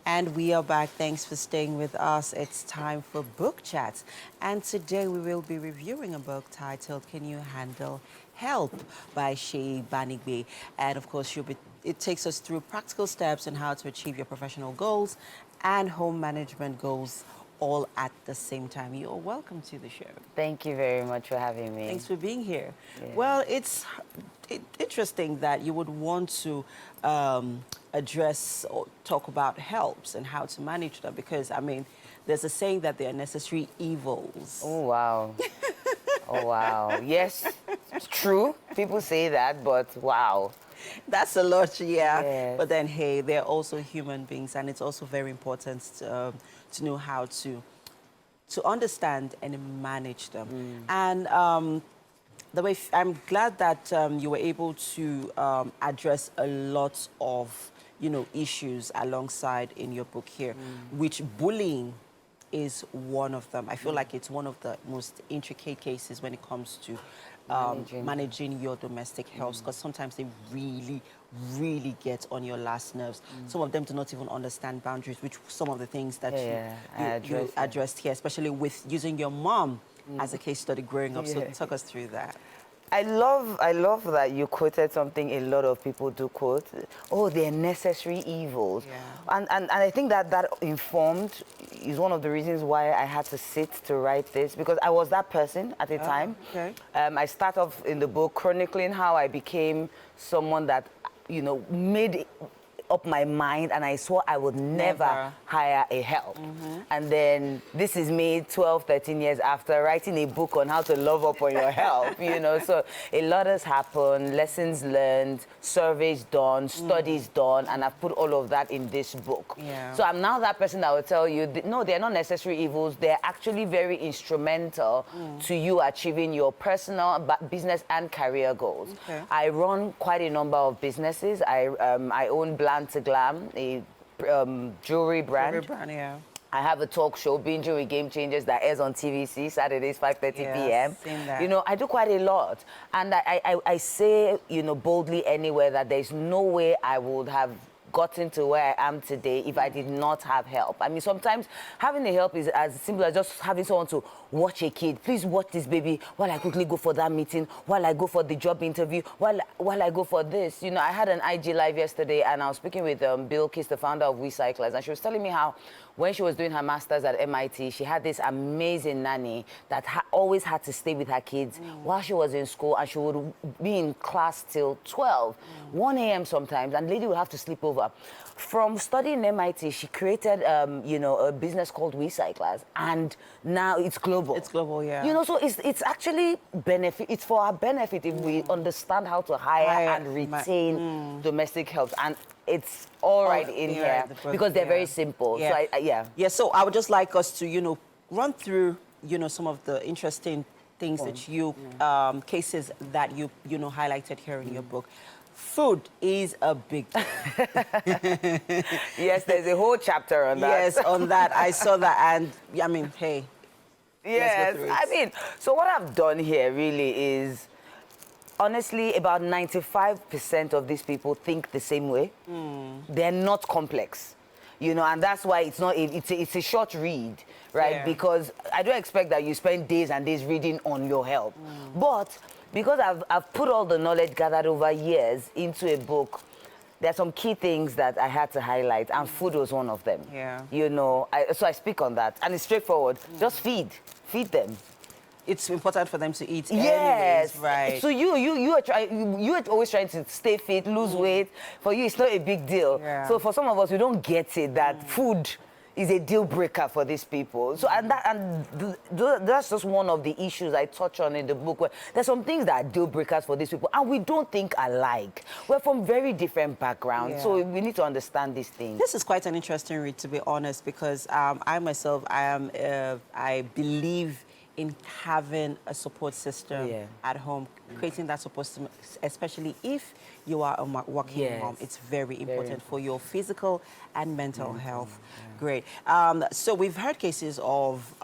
And we are back. Thanks for staying with us. It's time for book chats. And today we will be reviewing a book titled Can You Handle Help by Seyi Banigbe. And of course, it takes us through practical steps on how to achieve your professional goals and home management goals all at the same time. You're welcome to the show. Thank you very much for having me. Thanks for being here. Yeah. Well, it's interesting that you would want to address or talk about helps and how to manage them because, I mean, there's a saying that they are necessary evils. Oh, wow. Oh, wow. Yes, it's true. People say that, but wow. That's a lot, yeah. Yes. But then, hey, they're also human beings, and it's also very important to know how to understand and manage them. And I'm glad that you were able to address a lot of, issues alongside in your book here, which bullying is one of them. I feel like it's one of the most intricate cases when it comes to managing your domestic health, because sometimes they really, really get on your last nerves. Some of them do not even understand boundaries, which some of the things that you addressed here, especially with using your mom as a case study growing up. So talk us through that. I love that you quoted something a lot of people do quote. Oh, they're necessary evils. Yeah. And I think that informed is one of the reasons why I had to sit to write this, because I was that person at the time. Okay. I start off in the book chronicling how I became someone that, made up my mind and I swore I would never hire a help. And then this is me 12, 13 years after writing a book on how to love up on your help, So a lot has happened, lessons learned, surveys done, studies done, and I've put all of that in this book. Yeah. So I'm now that person that will tell you, no, they're not necessary evils. They're actually very instrumental to you achieving your personal, business and career goals. Okay. I run quite a number of businesses. I own Bland to Glam, a jewelry brand. Jewelry brand, yeah. I have a talk show, Being Jewelry Game Changers, that airs on TVC, Saturdays, 5:30 p.m. Seen that. I do quite a lot. And I say, boldly anywhere that there's no way I would have gotten to where I am today if I did not have help. I mean, sometimes having a help is as simple as just having someone to watch a kid. Please watch this baby while I quickly go for that meeting, while I go for the job interview, while I go for this. I had an IG live yesterday and I was speaking with Bill Kiss, the founder of WeCyclers, and she was telling me how when she was doing her master's at MIT, she had this amazing nanny that always had to stay with her kids while she was in school, and she would be in class till 12, 1 a.m. sometimes, and the lady would have to sleep over. From studying MIT, she created, a business called WeCyclers, and now it's global. It's global, yeah. So it's actually it's for our benefit if we understand how to hire and retain domestic help. And it's all right in here because they're very simple. Yeah. So Yeah, so I would just like us to, run through, some of the interesting things that you, cases that you highlighted here in your book. Food is a big deal. Yes, there's a whole chapter on that. Yes, on that. I saw that, and I mean, hey. Yes, I mean, so what I've done here really is, honestly, about 95% of these people think the same way. They're not complex, and that's why it's not. It's a short read, right? Yeah. Because I don't expect that you spend days and days reading on your help, but because I've put all the knowledge gathered over years into a book, there are some key things that I had to highlight, and food was one of them. Yeah. So I speak on that, and it's straightforward. Just feed them. It's important for them to eat. Yes, anyways, right. So you are always trying to stay fit, lose weight. For you, it's not a big deal. Yeah. So for some of us, we don't get it that food is a deal breaker for these people. So that's just one of the issues I touch on in the book, where there's some things that are deal breakers for these people, and we don't think alike. We're from very different backgrounds, so we need to understand these things. This is quite an interesting read, to be honest, because I myself, I believe in having a support system at home, creating that support system, especially if you are a working mom. It's very important for your physical and mental health. Great. So we've heard cases of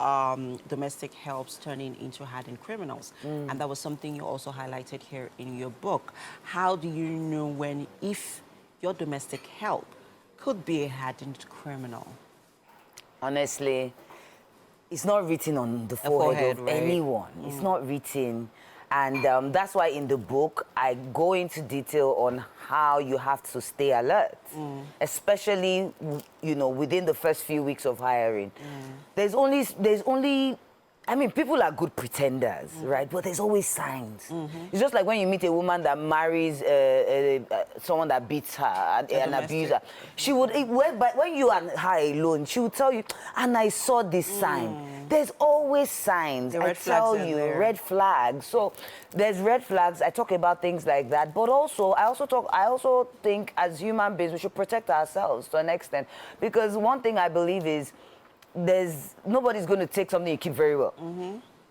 domestic helps turning into hardened criminals, and that was something you also highlighted here in your book. How do you know if your domestic help could be a hardened criminal? Honestly, it's not written on the forehead of right? anyone. It's not written. And that's why in the book, I go into detail on how you have to stay alert, especially, you know, within the first few weeks of hiring. There's only, I mean, people are good pretenders, right? But there's always signs. It's just like when you meet a woman that marries someone that beats her, an abuser. She would, when you and her alone, she would tell you, and I saw this sign. There's always signs. The red I tell flags are you, there. red flags. So there's red flags. I talk about things like that. But also, I also think as human beings, we should protect ourselves to an extent. Because one thing I believe is, nobody's going to take something you keep very well.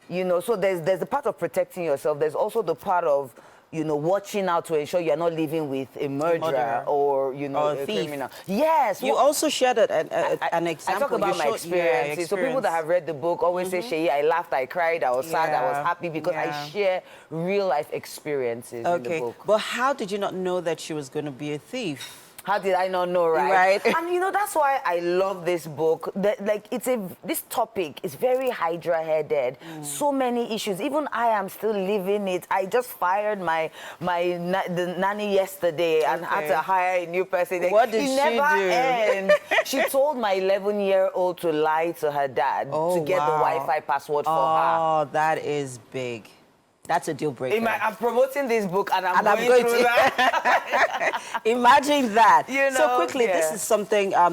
You know, so there's the part of protecting yourself. There's also the part of, you know, watching out to ensure you're not living with a murderer or, you know, or a thief. criminal. Yes. You also shared an example. I talk about You my showed- experiences. yeah, So people that have read the book always say, Seyi, I laughed, I cried, I was sad, I was happy, because I share real life experiences in the book. But how did you not know that she was going to be a thief? How did I not know, right? Right. And you know, that's why I love this book. Like, this topic is very hydra-headed. So many issues. Even I am still living it. I just fired the nanny yesterday and had to hire a new person. Like, What did it she never do? ends. She told my 11-year-old to lie to her dad to get the Wi-Fi password for her. Oh, that is big. That's a deal breaker. I'm promoting this book and I'm going through that. Imagine that. You know, so quickly, this is something, a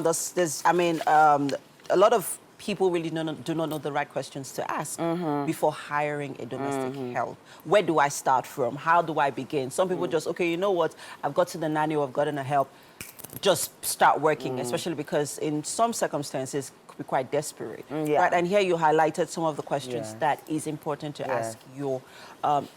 lot of people really do not know the right questions to ask before hiring a domestic help. Where do I start from? How do I begin? Some people just, okay, you know what? I've got to the nanny or I've gotten a help. Just start working, especially because in some circumstances, could be quite desperate. Right? And here you highlighted some of the questions that is important to ask your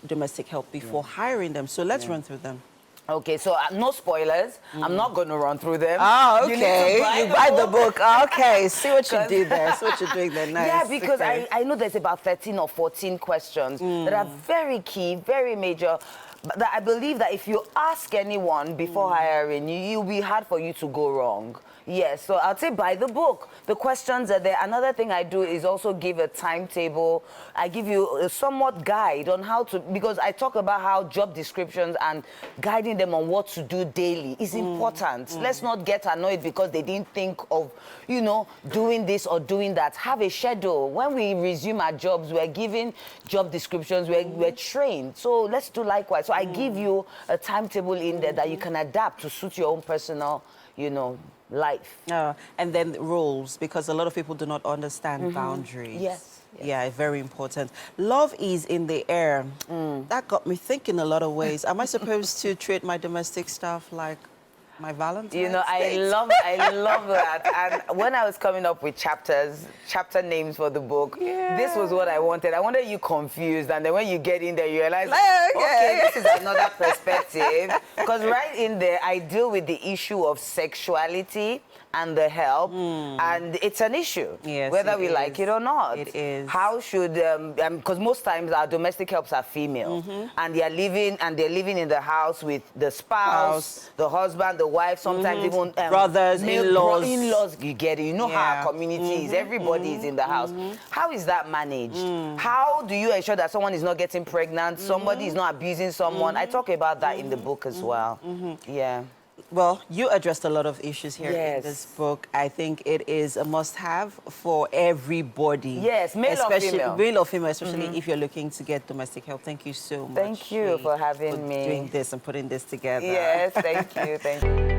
domestic help before hiring them. So let's run through them. Okay, so no spoilers. I'm not going to run through them. Oh, okay. You need to buy the book. Okay, see what you did there. See what you're doing there. Nice. Yeah, because okay. I know there's about 13 or 14 questions that are very key, very major. But that I believe that if you ask anyone before hiring you, it'll be hard for you to go wrong. Yes, so I'd say buy the book. The questions are there. Another thing I do is also give a timetable. I give you a somewhat guide on how to, because I talk about how job descriptions and guiding them on what to do daily is important. Let's not get annoyed because they didn't think of, you know, doing this or doing that. Have a schedule. When we resume our jobs, we're given job descriptions, we're trained. So let's do likewise. So I give you a timetable in there that you can adapt to suit your own personal, you know, life. And then rules, because a lot of people do not understand boundaries. Yes. Yeah, very important. Love is in the air. That got me thinking a lot of ways. Am I supposed to treat my domestic staff like my Valentine's You know, I love that. And when I was coming up with chapter names for the book, this was what I wanted. I wanted you confused, and then when you get in there, you realize, okay, this is another perspective. Because right in there, I deal with the issue of sexuality and the help, and it's an issue, whether we like it or not. It is. How should, because most times our domestic helps are female, and they're living in the house with the spouse, the husband, the wife, sometimes even brothers, in-laws. In-laws, you get it. You know how our community is. Everybody is in the house. How is that managed? How do you ensure that someone is not getting pregnant, somebody is not abusing someone? I talk about that in the book as well. Yeah. Well, you addressed a lot of issues here in this book. I think it is a must-have for everybody. Yes, male or female. Male or female, especially if you're looking to get domestic help. Thank you so much. Thank you for having me. Doing this and putting this together. Yes, thank you. Thank you.